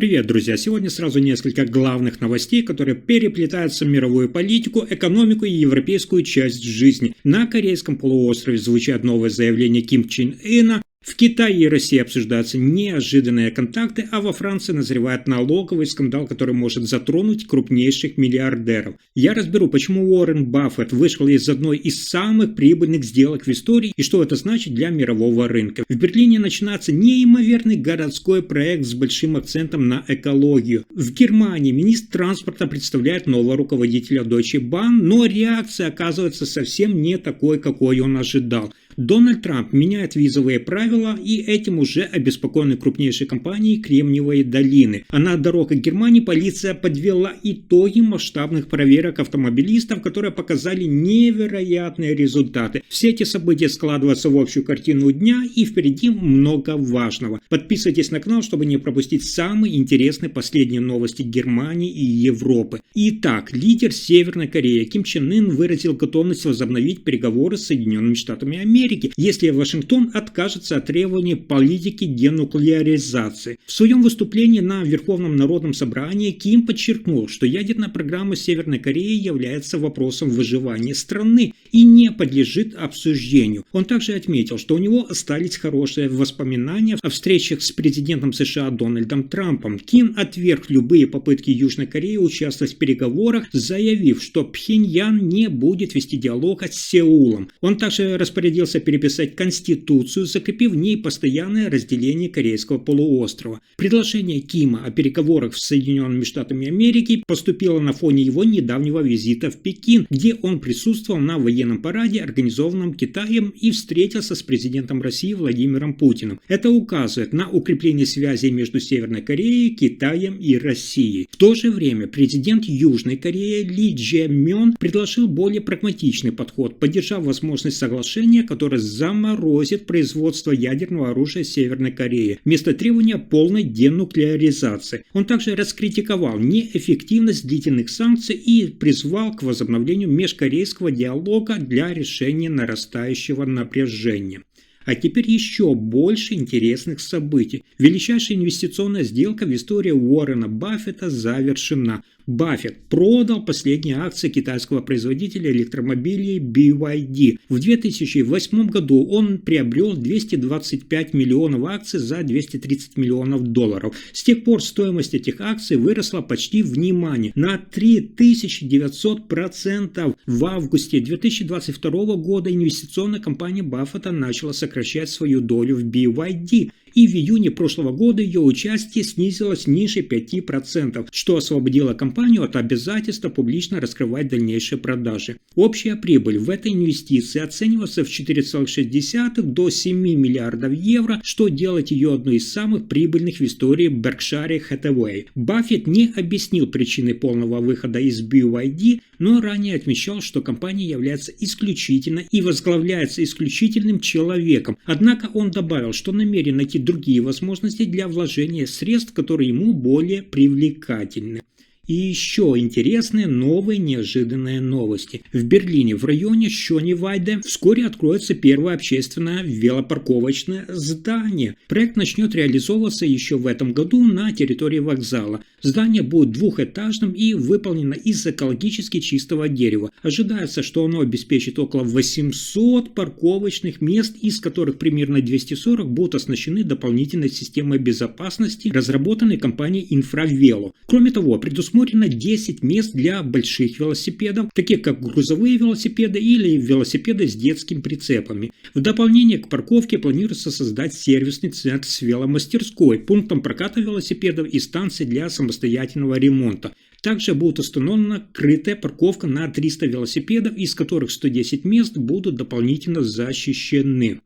Привет, друзья! Сегодня сразу несколько главных новостей, которые переплетаются в мировую политику, экономику и европейскую часть жизни. На Корейском полуострове звучат новые заявления Ким Чен Ына. В Китае и России обсуждаются неожиданные контакты, а во Франции назревает налоговый скандал, который может затронуть крупнейших миллиардеров. Я разберу, почему Уоррен Баффет вышел из одной из самых прибыльных сделок в истории и что это значит для мирового рынка. В Берлине начинается неимоверный городской проект с большим акцентом на экологию. В Германии министр транспорта представляет нового руководителя Deutsche Bahn, но реакция оказывается совсем не такой, какой он ожидал. Дональд Трамп меняет визовые правила, и этим уже обеспокоены крупнейшие компании Кремниевой долины. А на дорогах Германии полиция подвела итоги масштабных проверок автомобилистов, которые показали невероятные результаты. Все эти события складываются в общую картину дня, и впереди много важного. Подписывайтесь на канал, чтобы не пропустить самые интересные последние новости Германии и Европы. Итак, лидер Северной Кореи Ким Чен Ын выразил готовность возобновить переговоры с Соединенными Штатами Америки, если Вашингтон откажется от требований политики денуклеаризации. В своем выступлении на Верховном народном собрании Ким подчеркнул, что ядерная программа Северной Кореи является вопросом выживания страны и не подлежит обсуждению. Он также отметил, что у него остались хорошие воспоминания о встречах с президентом США Дональдом Трампом. Ким отверг любые попытки Южной Кореи участвовать в переговорах, заявив, что Пхеньян не будет вести диалог с Сеулом. Он также распорядился переписать Конституцию, закрепив в ней постоянное разделение Корейского полуострова. Предложение Кима о переговорах с Соединенными Штатами Америки поступило на фоне его недавнего визита в Пекин, где он присутствовал на военном параде, организованном Китаем, и встретился с президентом России Владимиром Путиным. Это указывает на укрепление связей между Северной Кореей, Китаем и Россией. В то же время президент Южной Кореи Ли Чжэ Мён предложил более прагматичный подход, поддержав возможность соглашения, которое заморозит производство ядерного оружия Северной Кореи вместо требования полной денуклеаризации. Он также раскритиковал неэффективность длительных санкций и призвал к возобновлению межкорейского диалога для решения нарастающего напряжения. А теперь еще больше интересных событий. Величайшая инвестиционная сделка в истории Уоррена Баффета завершена. Баффет продал последние акции китайского производителя электромобилей BYD. В 2008 году он приобрел 225 миллионов акций за 230 миллионов долларов. С тех пор стоимость этих акций выросла почти, внимание, на 3900%. В августе 2022 года инвестиционная компания Баффета начала сокращать свою долю в BYD. И в июне прошлого года ее участие снизилось ниже 5%, что освободило компанию от обязательства публично раскрывать дальнейшие продажи. Общая прибыль в этой инвестиции оценивается в 4,6 до 7 миллиардов евро, что делает ее одной из самых прибыльных в истории Berkshire Hathaway. Баффет не объяснил причины полного выхода из BYD, но ранее отмечал, что компания является исключительно и возглавляется исключительным человеком. Однако он добавил, что намерен найти другие возможности для вложения средств, которые ему более привлекательны. И еще интересные новые неожиданные новости. В Берлине в районе Шоневальде вскоре откроется первое общественное велопарковочное здание. Проект начнет реализовываться еще в этом году на территории вокзала. Здание будет двухэтажным и выполнено из экологически чистого дерева. Ожидается, что оно обеспечит около 800 парковочных мест, из которых примерно 240 будут оснащены дополнительной системой безопасности, разработанной компанией Infravelo. Кроме того, предусмотрено 10 мест для больших велосипедов, таких как грузовые велосипеды или велосипеды с детскими прицепами. В дополнение к парковке планируется создать сервисный центр с веломастерской, пунктом проката велосипедов и станцией для самостоятельного ремонта. Также будет установлена крытая парковка на 300 велосипедов, из которых 110 мест будут дополнительно защищены.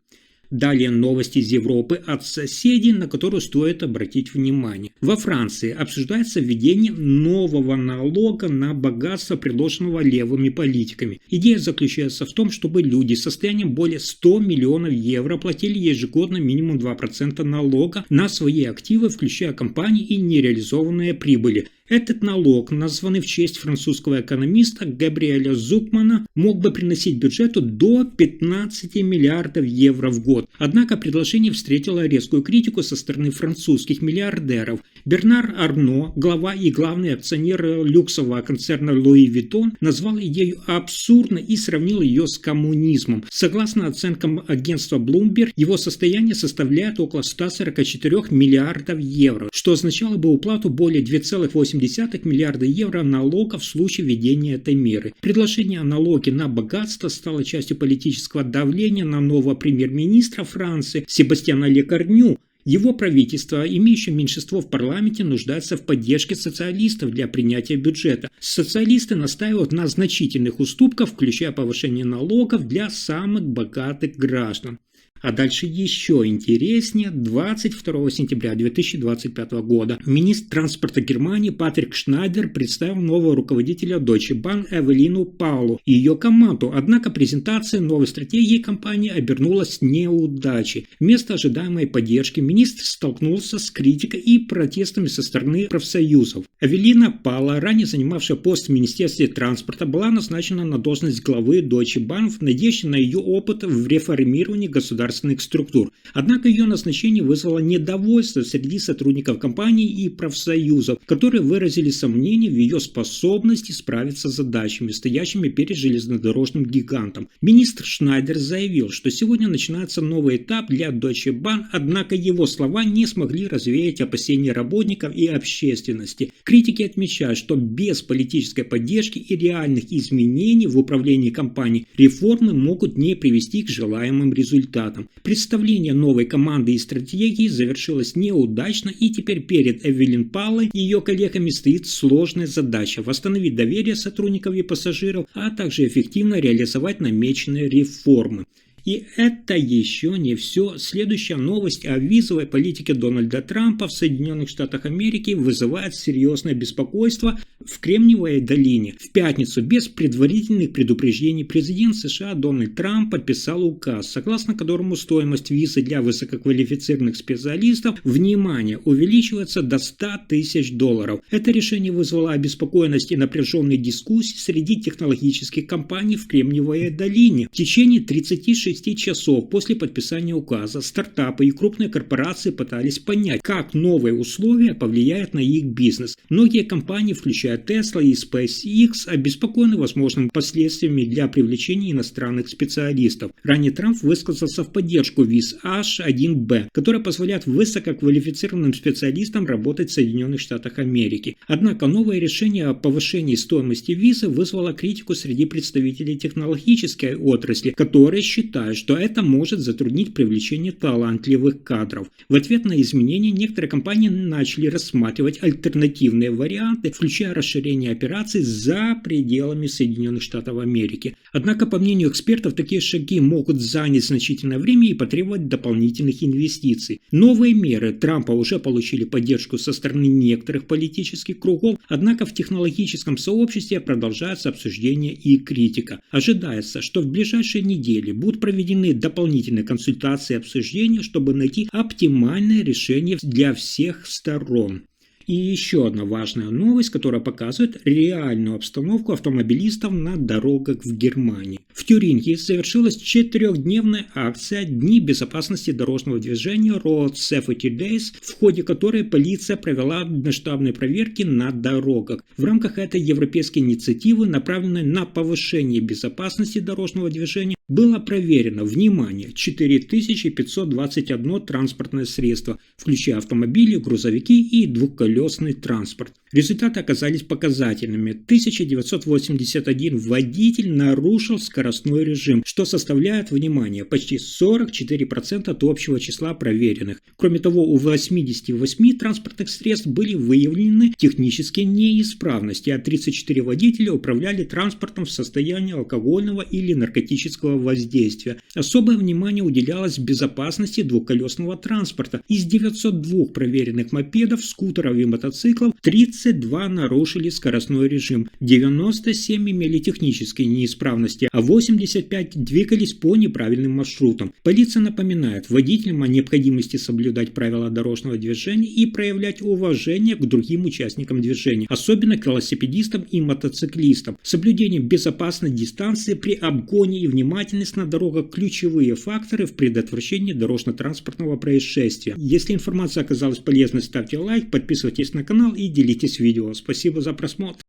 Далее новости из Европы от соседей, на которые стоит обратить внимание. Во Франции обсуждается введение нового налога на богатство, предложенного левыми политиками. Идея заключается в том, чтобы люди с состоянием более 100 миллионов евро платили ежегодно минимум 2% налога на свои активы, включая компании и нереализованные прибыли. Этот налог, названный в честь французского экономиста Габриэля Зукмана, мог бы приносить бюджету до 15 миллиардов евро в год. Однако предложение встретило резкую критику со стороны французских миллиардеров. Бернар Арно, глава и главный акционер люксового концерна Louis Vuitton, назвал идею абсурдной и сравнил ее с коммунизмом. Согласно оценкам агентства Bloomberg, его состояние составляет около 144 миллиардов евро, что означало бы уплату более 2,8 миллиарда евро налогов в случае введения этой меры. Предложение о налоге на богатство стало частью политического давления на нового премьер-министра Франции Себастьяна Лекарню. Его правительство, имеющее меньшинство в парламенте, нуждается в поддержке социалистов для принятия бюджета. Социалисты настаивают на значительных уступках, включая повышение налогов для самых богатых граждан. А дальше еще интереснее. 22 сентября 2025 года министр транспорта Германии Патрик Шнайдер представил нового руководителя Deutsche Bahn Эвелину Паулу и ее команду. Однако презентация новой стратегии компании обернулась неудачей. Вместо ожидаемой поддержки министр столкнулся с критикой и протестами со стороны профсоюзов. Эвелина Паула, ранее занимавшая пост в Министерстве транспорта, была назначена на должность главы Deutsche Bahn в надежде на ее опыт в реформировании государственных структур. Однако ее назначение вызвало недовольство среди сотрудников компании и профсоюзов, которые выразили сомнения в ее способности справиться с задачами, стоящими перед железнодорожным гигантом. Министр Шнайдер заявил, что сегодня начинается новый этап для Deutsche Bahn, однако его слова не смогли развеять опасения работников и общественности. Критики отмечают, что без политической поддержки и реальных изменений в управлении компанией реформы могут не привести к желаемым результатам. Представление новой команды и стратегии завершилось неудачно, и теперь перед Эвелин Паулой и ее коллегами стоит сложная задача – восстановить доверие сотрудников и пассажиров, а также эффективно реализовать намеченные реформы. И это еще не все. Следующая новость о визовой политике Дональда Трампа в Соединенных Штатах Америки вызывает серьезное беспокойство в Кремниевой долине. В пятницу без предварительных предупреждений президент США Дональд Трамп подписал указ, согласно которому стоимость визы для высококвалифицированных специалистов, внимание, увеличивается до $100 тысяч. Это решение вызвало обеспокоенность и напряженные дискуссии среди технологических компаний в Кремниевой долине. В течение 36 часов после подписания указа стартапы и крупные корпорации пытались понять, как новые условия повлияют на их бизнес. Многие компании, включая Tesla и SpaceX, обеспокоены возможными последствиями для привлечения иностранных специалистов. Ранее Трамп высказался в поддержку виз H-1B, которая позволяет высококвалифицированным специалистам работать в Соединенных Штатах Америки. Однако новое решение о повышении стоимости визы вызвало критику среди представителей технологической отрасли, которые считают, что это может затруднить привлечение талантливых кадров. В ответ на изменения некоторые компании начали рассматривать альтернативные варианты, включая расширение операций за пределами Соединенных Штатов Америки. Однако, по мнению экспертов, такие шаги могут занять значительное время и потребовать дополнительных инвестиций. Новые меры Трампа уже получили поддержку со стороны некоторых политических кругов, однако в технологическом сообществе продолжается обсуждение и критика. Ожидается, что в ближайшие недели будут проведены дополнительные консультации и обсуждения, чтобы найти оптимальное решение для всех сторон. И еще одна важная новость, которая показывает реальную обстановку автомобилистов на дорогах в Германии. В Тюрингии завершилась 4-дневная акция «Дни безопасности дорожного движения Road Safety Days», в ходе которой полиция провела масштабные проверки на дорогах. В рамках этой европейской инициативы, направленной на повышение безопасности дорожного движения, было проверено, внимание, 4521 транспортное средство, включая автомобили, грузовики и двухколесный транспорт. Результаты оказались показательными. 1981 водитель нарушил скоростной режим, что составляет, внимание, почти 44% от общего числа проверенных. Кроме того, у 88 транспортных средств были выявлены технические неисправности, а 34 водителя управляли транспортом в состоянии алкогольного или наркотического воздействия. Особое внимание уделялось безопасности двухколесного транспорта. Из 902 проверенных мопедов, скутеров и мотоциклов 30 32 нарушили скоростной режим, 97 имели технические неисправности, а 85 двигались по неправильным маршрутам. Полиция напоминает водителям о необходимости соблюдать правила дорожного движения и проявлять уважение к другим участникам движения, особенно к велосипедистам и мотоциклистам. Соблюдение безопасной дистанции при обгоне и внимательность на дорогах – ключевые факторы в предотвращении дорожно-транспортного происшествия. Если информация оказалась полезной, ставьте лайк, подписывайтесь на канал и делитесь видео. Спасибо за просмотр.